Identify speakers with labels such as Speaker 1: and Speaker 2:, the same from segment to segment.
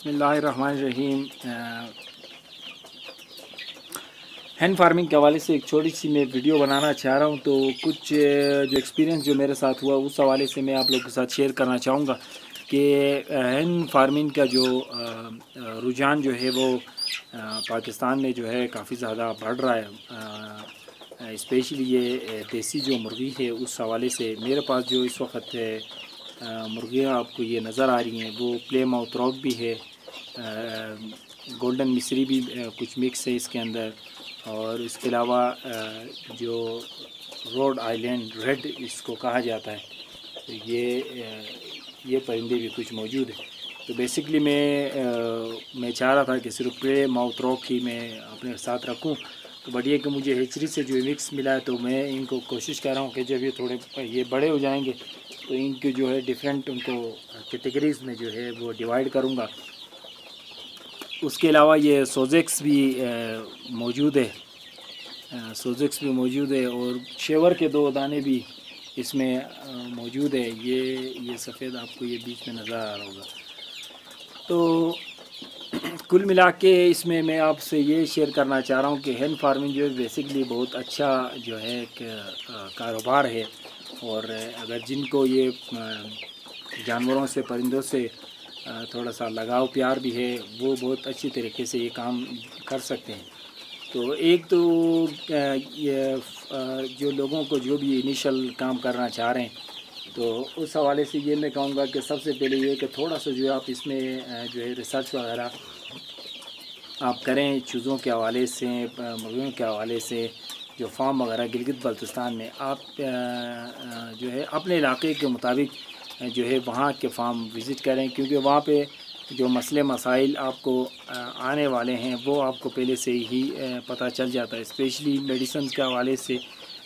Speaker 1: बिस्मिल्लाहिर्रहमानिर्रहीम। Hand farming के हवाले से एक छोटी सी मैं वीडियो बनाना चाह रहा हूँ। तो कुछ जो एक्सपीरियंस जो मेरे साथ हुआ उस हवाले से मैं आप लोगों के साथ शेयर करना चाहूँगा कि हैंड फार्मिंग का जो रुझान जो है वो पाकिस्तान में जो है काफ़ी ज़्यादा बढ़ रहा है। स्पेशली ये देसी जो मुर्गी है उस हवाले से मेरे पास जो इस वक्त मुर्गियाँ आपको ये नज़र आ रही हैं वो प्ले माउथ रॉक भी है, गोल्डन मिस्री भी कुछ मिक्स है इसके अंदर, और इसके अलावा जो रोड आइलैंड रेड इसको कहा जाता है, तो ये परिंदे भी कुछ मौजूद है। तो बेसिकली मैं चाह रहा था कि सिर्फ प्ले माउथ रॉक ही मैं अपने साथ रखूं। तो बढ़िया कि मुझे हेचरी से जो मिक्स मिला है, तो मैं इनको कोशिश कर रहा हूँ कि जब ये थोड़े ये बड़े हो जाएंगे तो इनके जो है डिफरेंट उनको कैटेगरीज में जो है वो डिवाइड करूँगा। उसके अलावा ये सोजेक्स भी मौजूद है, और शेवर के 2 दाने भी इसमें मौजूद है। ये सफ़ेद आपको ये बीच में नज़र आ रहा होगा। तो कुल मिला के इसमें मैं आपसे ये शेयर करना चाह रहा हूँ कि हैंड फार्मिंग जो है बेसिकली बहुत अच्छा जो है एक कारोबार है, और अगर जिनको ये जानवरों से परिंदों से थोड़ा सा लगाव प्यार भी है वो बहुत अच्छी तरीके से ये काम कर सकते हैं। तो एक तो ये जो लोगों को जो भी इनिशियल काम करना चाह रहे हैं तो उस हवाले से ये मैं कहूँगा कि सबसे पहले ये कि थोड़ा सा जो है आप इसमें जो है रिसर्च वगैरह आप करें चीज़ों के हवाले से, मुर्गियों के हवाले से। जो फार्म वगैरह गिलगित बल्तिस्तान में आप जो है अपने इलाके के मुताबिक जो है वहाँ के फार्म विज़िट करें, क्योंकि वहाँ पे जो मसले मसाइल आपको आने वाले हैं वो आपको पहले से ही पता चल जाता है, स्पेशली मेडिसिन के हवाले से,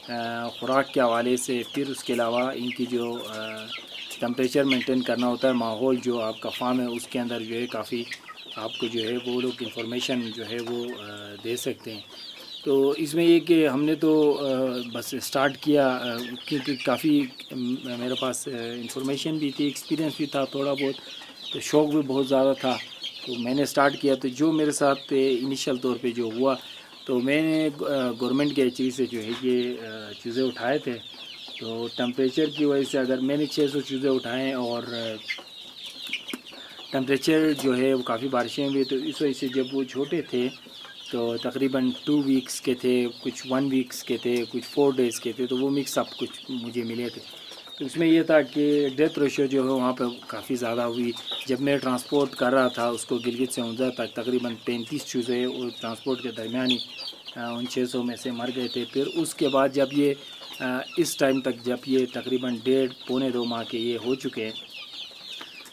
Speaker 1: ख़ुराक के हवाले से। फिर उसके अलावा इनकी जो टेम्परेचर मेंटेन करना होता है, माहौल जो आपका फार्म है उसके अंदर जो है काफ़ी आपको जो है वो लोग इंफॉर्मेशन जो है वो दे सकते हैं। तो इसमें ये कि हमने तो बस स्टार्ट किया क्योंकि काफ़ी मेरे पास इंफॉर्मेशन भी थी, एक्सपीरियंस भी था थोड़ा बहुत, तो शौक़ भी बहुत ज़्यादा था। तो मैंने स्टार्ट किया। तो जो मेरे साथ इनिशियल तौर पे जो हुआ, तो मैंने गवर्नमेंट के एचरी से जो है ये चूज़े उठाए थे। तो टेम्परेचर की वजह से अगर मैंने 600 चूज़े उठाएँ और टेम्परेचर जो है वो काफ़ी बारिशें हुई, तो इस वजह से जब वो छोटे थे तो तकरीबन 2 वीक्स के थे, कुछ 1 वीक्स के थे, कुछ 4 डेज़ के थे, तो वो मिक्स अप कुछ मुझे मिले थे। तो इसमें यह था कि डेथ रेशो जो है वहाँ पर काफ़ी ज़्यादा हुई। जब मैं ट्रांसपोर्ट कर रहा था उसको गिलगित से ऊँजा तक, तकरीबन 35 चूज़े और ट्रांसपोर्ट के दरमियान ही उन 600 में से मर गए थे। फिर उसके बाद जब ये इस टाइम तक जब ये तकरीबन 1.5 पौने 2 माह के ये हो चुके हैं,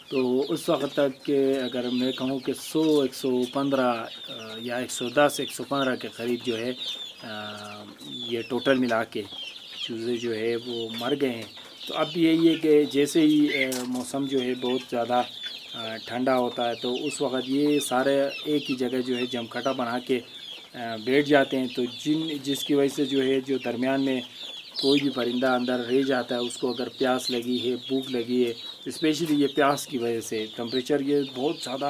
Speaker 1: तो उस वक्त तक के अगर मैं कहूँ कि 100, 115 या 110, 115 के करीब जो है ये टोटल मिला के चूज़े जो है वो मर गए हैं। तो अब यही है कि जैसे ही मौसम जो है बहुत ज़्यादा ठंडा होता है तो उस वक्त ये सारे एक ही जगह जो है जमखटा बना के बैठ जाते हैं। तो जिसकी वजह से जो है जो दरमियान में कोई भी परिंदा अंदर रह जाता है, उसको अगर प्यास लगी है, भूख लगी है, स्पेशली ये प्यास की वजह से टेम्परेचर ये बहुत ज़्यादा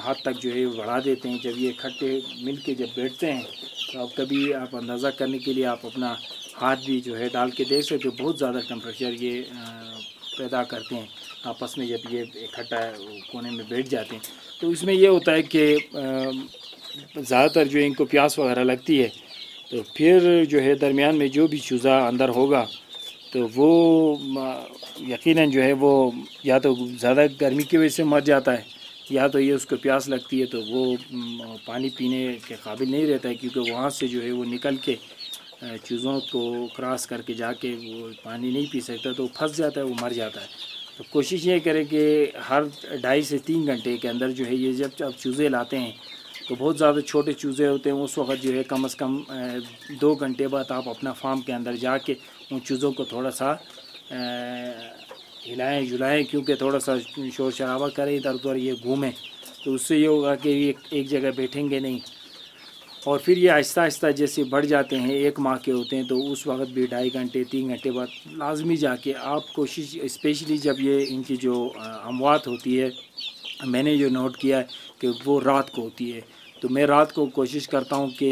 Speaker 1: हद तक जो है बढ़ा देते हैं। जब ये इकट्ठे मिल के जब बैठते हैं तो अब कभी आप अंदाज़ा करने के लिए आप अपना हाथ भी जो है डाल के देख सकते हो, बहुत ज़्यादा टेम्परेचर ये पैदा करते हैं आपस में जब ये इकट्ठा कोने में बैठ जाते हैं। तो इसमें यह होता है कि ज़्यादातर जो इनको प्यास वगैरह लगती है, तो फिर जो है दरमियान में जो भी चूज़ा अंदर होगा तो वो यकीनन जो है वो या तो ज़्यादा गर्मी की वजह से मर जाता है, या तो ये उसको प्यास लगती है तो वो पानी पीने के काबिल नहीं रहता है, क्योंकि वहाँ से जो है वो निकल के चूज़ों को क्रॉस करके जाके वो पानी नहीं पी सकता, तो फंस जाता है, वो मर जाता है। तो कोशिश ये करें कि हर 2.5 से 3 घंटे के अंदर जो है ये जब आप चूज़े लाते हैं तो बहुत ज़्यादा छोटे चूज़े होते हैं, उस वक्त जो है कम से कम 2 घंटे बाद आप अपना फार्म के अंदर जाके उन चूज़ों को थोड़ा सा हिलाएं जुलाएं, क्योंकि थोड़ा सा शोर शराबा करें, इधर उधर ये घूमें, तो उससे ये होगा कि ये एक जगह बैठेंगे नहीं। और फिर ये आहिस्ता आहिस्ता जैसे बढ़ जाते हैं, 1 माह के होते हैं, तो उस वक्त भी 2.5 घंटे 3 घंटे बाद लाजमी जाके आप कोशिश, स्पेशली जब ये इनकी जो अमवात होती है मैंने जो नोट किया है कि वो रात को होती है। तो मैं रात को कोशिश करता हूँ कि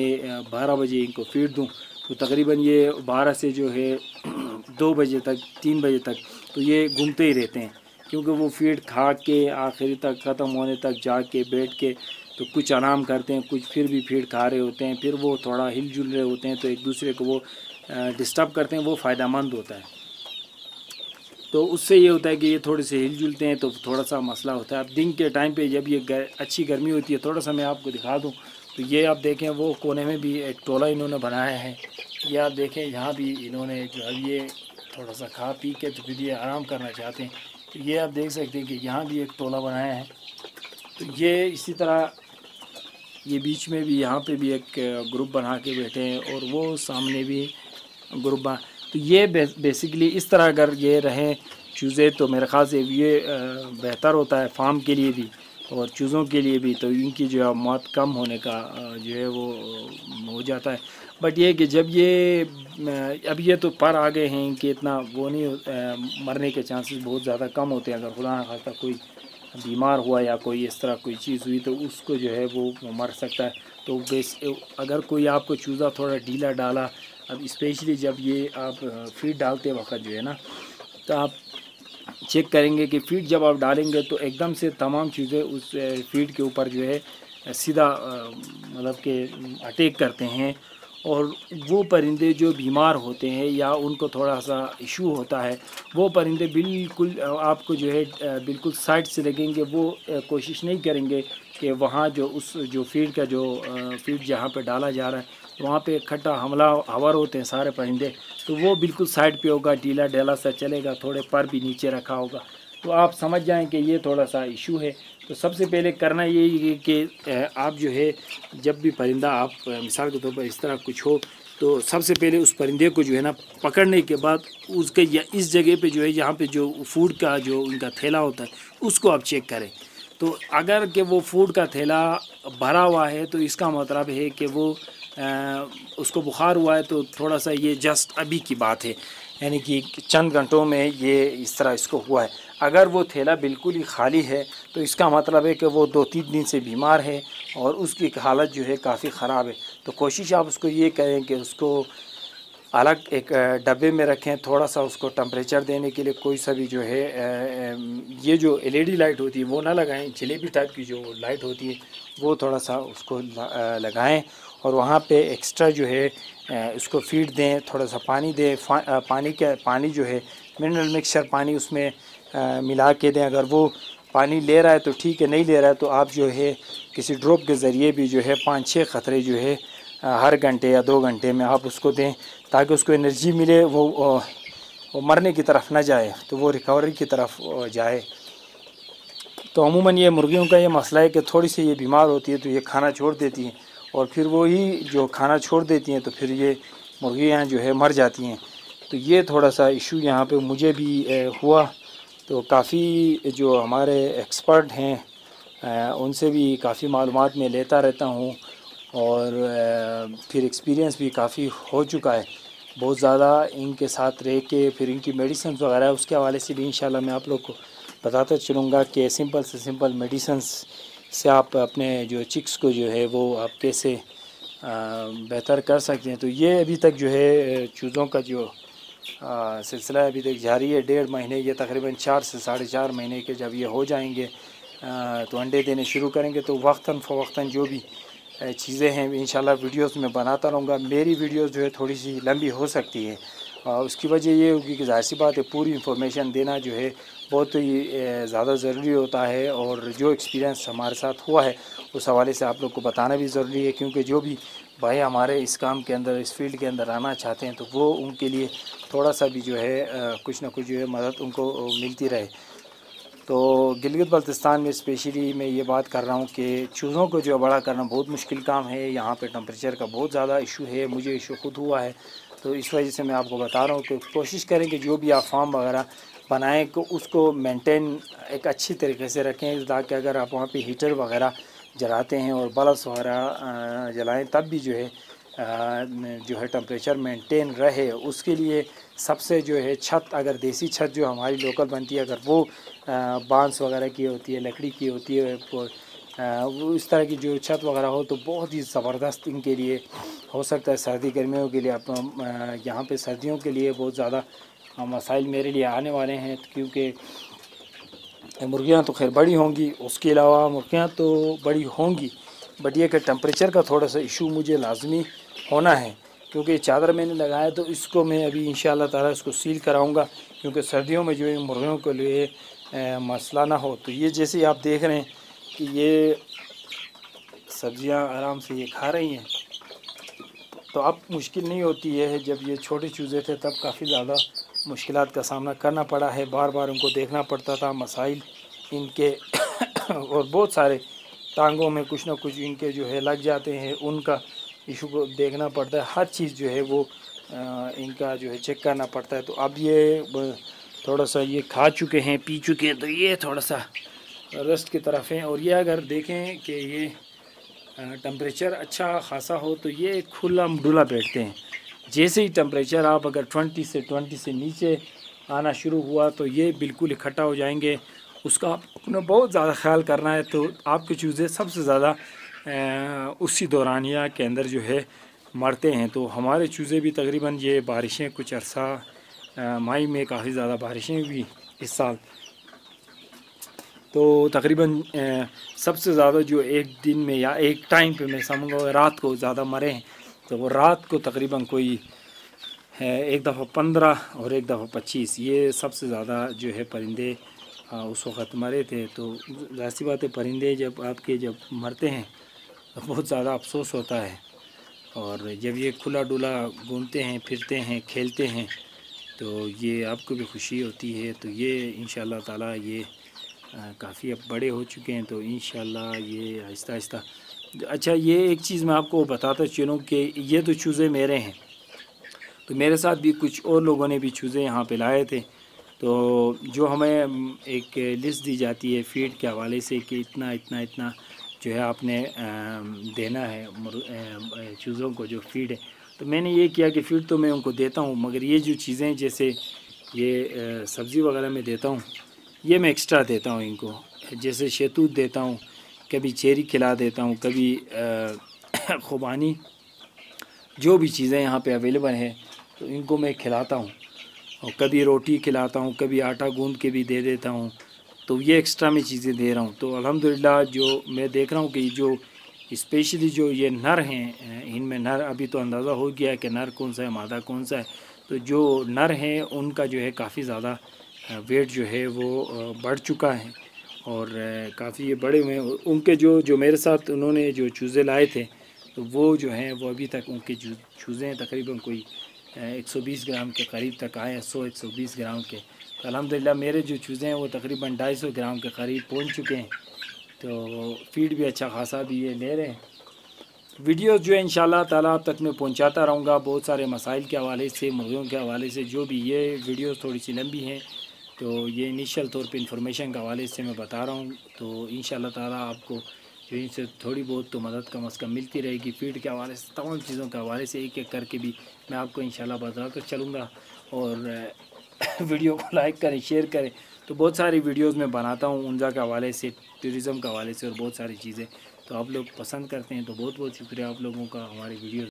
Speaker 1: 12 बजे इनको फीड दूँ, तो तकरीबन ये 12 से जो है 2 बजे तक 3 बजे तक तो ये घूमते ही रहते हैं, क्योंकि वो फीड खा के आखिरी तक ख़त्म होने तक जाके बैठ के तो कुछ आराम करते हैं, कुछ फिर भी फीड खा रहे होते हैं, फिर वो थोड़ा हिल जुल रहे होते हैं, तो एक दूसरे को वो डिस्टर्ब करते हैं, वो फ़ायदेमंद होता है। तो उससे ये होता है कि ये थोड़े से हिल जुलते हैं तो थोड़ा सा मसला होता है। अब दिन के टाइम पे जब ये अच्छी गर्मी होती है, थोड़ा सा मैं आपको दिखा दूँ तो ये आप देखें वो कोने में भी एक टोला इन्होंने बनाया है। ये आप देखें यहाँ भी इन्होंने जो है ये थोड़ा सा खा पी के तो फिर ये आराम करना चाहते हैं, तो ये आप देख सकते हैं कि यहाँ भी एक टोला बनाया है। तो ये इसी तरह ये बीच में भी यहाँ पे भी एक ग्रुप बना के बैठे हैं और वो सामने भी ग्रुप बना। तो ये बेसिकली इस तरह अगर ये रहें चूज़े तो मेरे ख़्याल से ये बेहतर होता है फार्म के लिए भी और चूज़ों के लिए भी। तो इनकी जो है मौत कम होने का जो है वो हो जाता है। बट ये कि जब ये अब ये तो पर आ गए हैं, इनके इतना वो नहीं मरने के चांसेस बहुत ज़्यादा कम होते हैं। अगर खुदा न खास्ता कोई बीमार हुआ या कोई इस तरह कोई चीज़ हुई तो उसको जो है वो मर सकता है। तो अगर कोई आपको चूज़ा थोड़ा ढीला डाला, अब स्पेशली जब ये आप फीड डालते वक्त जो है ना, तो आप चेक करेंगे कि फीड जब आप डालेंगे तो एकदम से तमाम चीज़ें उस फीड के ऊपर जो है सीधा मतलब कि अटैक करते हैं। और वो परिंदे जो बीमार होते हैं या उनको थोड़ा सा इशू होता है, वो परिंदे बिल्कुल आपको जो है बिल्कुल साइड से लगेंगे। वो कोशिश नहीं करेंगे कि वहाँ जो उस जो फीड का जो फीड जहाँ पे डाला जा रहा है वहाँ पे इकट्ठा हमला आवर होते हैं सारे परिंदे, तो वो बिल्कुल साइड पे होगा, ढीला ढाला सा चलेगा, थोड़े पर भी नीचे रखा होगा। तो आप समझ जाएं कि ये थोड़ा सा इशू है। तो सबसे पहले करना यही है कि आप जो है जब भी परिंदा आप मिसाल के तौर पर इस तरह कुछ हो तो सबसे पहले उस परिंदे को जो है ना पकड़ने के बाद उसके या इस जगह पे जो है यहाँ पे जो फूड का जो उनका थैला होता है उसको आप चेक करें। तो अगर कि वो फूड का थैला भरा हुआ है तो इसका मतलब है कि वो उसको बुखार हुआ है। तो थोड़ा सा ये जस्ट अभी की बात है, यानी कि चंद घंटों में ये इस तरह इसको हुआ है। अगर वो थैला बिल्कुल ही खाली है तो इसका मतलब है कि वो 2-3 दिन से बीमार है और उसकी हालत जो है काफ़ी ख़राब है। तो कोशिश आप उसको ये करें कि उसको अलग एक डब्बे में रखें, थोड़ा सा उसको टेम्परेचर देने के लिए कोई सा भी जो है ये जो एलईडी लाइट होती है वो ना लगाएं, जलेबी टाइप की जो लाइट होती है वो थोड़ा सा उसको लगाएं और वहाँ पे एक्स्ट्रा जो है उसको फीड दें, थोड़ा सा पानी दें। पानी जो है मिनरल मिक्सचर पानी उसमें मिला के दें। अगर वो पानी ले रहा है तो ठीक है, नहीं ले रहा है तो आप जो है किसी ड्रॉप के ज़रिए भी जो है 5-6 क़तरे जो है हर घंटे या 2 घंटे में आप उसको दें, ताकि उसको एनर्जी मिले, वो मरने की तरफ ना जाए, तो वो रिकवरी की तरफ जाए। तो अमूमन ये मुर्गियों का ये मसला है कि थोड़ी सी ये बीमार होती है तो ये खाना छोड़ देती हैं और फिर वो ही जो खाना छोड़ देती हैं तो फिर ये मुर्गियाँ जो है मर जाती हैं। तो ये थोड़ा सा इशू यहाँ पे मुझे भी हुआ। तो काफ़ी जो हमारे एक्सपर्ट हैं उनसे भी काफ़ी मालूमात मैं लेता रहता हूँ और फिर एक्सपीरियंस भी काफ़ी हो चुका है बहुत ज़्यादा इनके साथ रह के। फिर इनकी मेडिसिन वगैरह उसके हवाले से भी इंशाल्लाह मैं आप लोग को बताता चलूँगा कि सिंपल से सिंपल मेडिसिन से आप अपने जो चिक्स को जो है वो आप कैसे बेहतर कर सकते हैं। तो ये अभी तक जो है चूज़ों का जो सिलसिला अभी तक जारी है। 1.5 महीने, ये तकरीबन 4 से 4.5 महीने के जब ये हो जाएंगे तो अंडे देने शुरू करेंगे। तो वक्तन फ़वक्तन जो भी चीज़ें हैं इंशाल्लाह वीडियोस में बनाता रहूँगा। मेरी वीडियोस जो है थोड़ी सी लंबी हो सकती है, उसकी वजह ये होगी कि ज़ाहिर सी बात है पूरी इंफॉर्मेशन देना जो है बहुत ही ज़्यादा ज़रूरी होता है और जो एक्सपीरियंस हमारे साथ हुआ है उस हवाले से आप लोग को बताना भी ज़रूरी है, क्योंकि जो भी भाई हमारे इस काम के अंदर इस फील्ड के अंदर आना चाहते हैं तो वो उनके लिए थोड़ा सा भी जो है कुछ ना कुछ जो है मदद उनको मिलती रहे। तो गिलगित बल्तिस्तान में स्पेशली मैं ये बात कर रहा हूँ कि चूज़ों को जो बड़ा करना बहुत मुश्किल काम है। यहाँ पे टेम्परेचर का बहुत ज़्यादा इशू है, मुझे इशू खुद हुआ है। तो इस वजह से मैं आपको बता रहा हूँ कि कोशिश करें कि जो भी आप फार्म वगैरह बनाएं को उसको मेंटेन एक अच्छी तरीके से रखें, ताकि अगर आप वहाँ पे हीटर वगैरह जलाते हैं और बल्ब्स वगैरह जलाएं तब भी जो है टेम्परेचर मेंटेन रहे। उसके लिए सबसे जो है छत, अगर देसी छत जो हमारी लोकल बनती है अगर वो बांस वगैरह की होती है, लकड़ी की होती है, वो इस तरह की जो छत वगैरह हो तो बहुत ही ज़बरदस्त इनके लिए हो सकता है सर्दी गर्मियों के लिए। आप यहाँ पे सर्दियों के लिए बहुत ज़्यादा मसाइल मेरे लिए आने वाले हैं, क्योंकि मुर्गियाँ तो खैर बड़ी होंगी, उसके अलावा मुर्गियाँ तो बड़ी होंगी, बट ये कि टेम्परेचर का थोड़ा सा इशू मुझे लाजमी होना है, क्योंकि चादर मैंने लगाया तो इसको मैं अभी इंशाल्लाह ताला इसको सील कराऊंगा, क्योंकि सर्दियों में जो है मुर्गियों के लिए मसला ना हो। तो ये जैसे आप देख रहे हैं कि ये सब्जियां आराम से ये खा रही हैं, तो अब मुश्किल नहीं होती है। जब ये छोटे चूज़े थे तब काफ़ी ज़्यादा मुश्किलात का सामना करना पड़ा है, बार बार उनको देखना पड़ता था, मसाइल इनके और बहुत सारे टांगों में कुछ ना कुछ इनके जो है लग जाते हैं, उनका इशू को देखना पड़ता है, हर चीज़ जो है वो इनका जो है चेक करना पड़ता है। तो अब ये थोड़ा सा ये खा चुके हैं, पी चुके हैं, तो ये थोड़ा सा रेस्ट की तरफ है। और ये अगर देखें कि ये टेम्परेचर अच्छा खासा हो तो ये खुला डुला बैठते हैं। जैसे ही टेम्परेचर आप अगर 20 से नीचे आना शुरू हुआ तो ये बिल्कुल इकट्ठा हो जाएंगे। उसका आपको बहुत ज़्यादा ख्याल करना है। तो आपके चूज़े सबसे ज़्यादा उसी दौरानिया के अंदर जो है मरते हैं। तो हमारे चूज़े भी तकरीबन ये बारिशें कुछ अर्सा मई में काफ़ी ज़्यादा बारिशें हुई इस साल, तो तकरीबन सबसे ज़्यादा जो एक दिन में या एक टाइम पे मैं समझूंगा रात को ज़्यादा मरे हैं। तो वो रात को तकरीबन कोई एक दफ़ा 15 और एक दफ़ा 25, ये सबसे ज़्यादा जो है परिंदे उस वक़्त मरे थे। तो ज़ाहिर सी बात है, परिंदे जब आपके जब मरते हैं तो बहुत ज़्यादा अफसोस होता है। और जब ये खुला डुला घूमते हैं, फिरते हैं, खेलते हैं, तो ये आपको भी खुशी होती है। तो ये इंशाअल्लाह ताला ये काफ़ी अब बड़े हो चुके हैं, तो इंशाअल्लाह ये आहिस्ता आहिस्ता। अच्छा, ये एक चीज़ मैं आपको बताता चलूँ कि ये तो चूज़े मेरे हैं, तो मेरे साथ भी कुछ और लोगों ने भी चूज़े यहाँ पे लाए थे। तो जो हमें एक लिस्ट दी जाती है फीड के हवाले से कि इतना इतना इतना जो है आपने देना है चूज़ों को जो फीड है। तो मैंने ये किया कि फीड तो मैं उनको देता हूँ, मगर ये जो चीज़ें जैसे ये सब्ज़ी वगैरह में देता हूँ, ये मैं एक्स्ट्रा देता हूँ इनको। जैसे शहतूत देता हूँ, कभी चेरी खिला देता हूँ, कभी खुबानी, जो भी चीज़ें यहाँ पे अवेलेबल हैं तो इनको मैं खिलाता हूँ। और कभी रोटी खिलाता हूँ, कभी आटा गूंद के भी दे देता हूँ। तो ये एक्स्ट्रा में चीज़ें दे रहा हूँ। तो अल्हम्दुलिल्लाह जो मैं देख रहा हूँ कि जो स्पेशली जो ये नर हैं, इनमें नर अभी तो अंदाज़ा हो गया है कि नर कौन सा है, मादा कौन सा है। तो जो नर हैं उनका जो है काफ़ी ज़्यादा वेट जो है वो बढ़ चुका है और काफ़ी ये बड़े हुए हैं। उनके जो मेरे साथ उन्होंने जो चूज़े लाए थे, तो वो जो हैं वो अभी तक उनके चूज़े हैं तकरीबन कोई 120 ग्राम के करीब तक आए हैं, 100-120 ग्राम के। तो अल्हम्दुलिल्लाह मेरे जो चूज़े हैं वो तकरीबन 250 ग्राम के करीब पहुंच चुके हैं। तो फीड भी अच्छा खासा भी ये ले रहे हैं। वीडियोस जो है इंशाल्लाह ताला आप तक मैं पहुंचाता रहूँगा, बहुत सारे मसाइल के हवाले से, मुर्गियों के हवाले से। जो भी ये वीडियोस थोड़ी सी लंबी हैं, तो ये इनिशियल तौर पे इंफॉर्मेशन के हवाले से मैं बता रहा हूँ। तो इंशाल्लाह ताला आपको जो इनसे थोड़ी बहुत तो मदद कम से कम मिलती रहेगी। फीड के हवाले से, तमाम चीज़ों के हवाले से एक एक करके भी मैं आपको इंशाल्लाह बताता चलूँगा। और वीडियो को लाइक करें, शेयर करें। तो बहुत सारी वीडियोस मैं बनाता हूँ उनजा के हवाले से, टूरिज़म के हवाले से और बहुत सारी चीज़ें। तो आप लोग पसंद करते हैं, तो बहुत बहुत शुक्रिया आप लोगों का हमारी वीडियो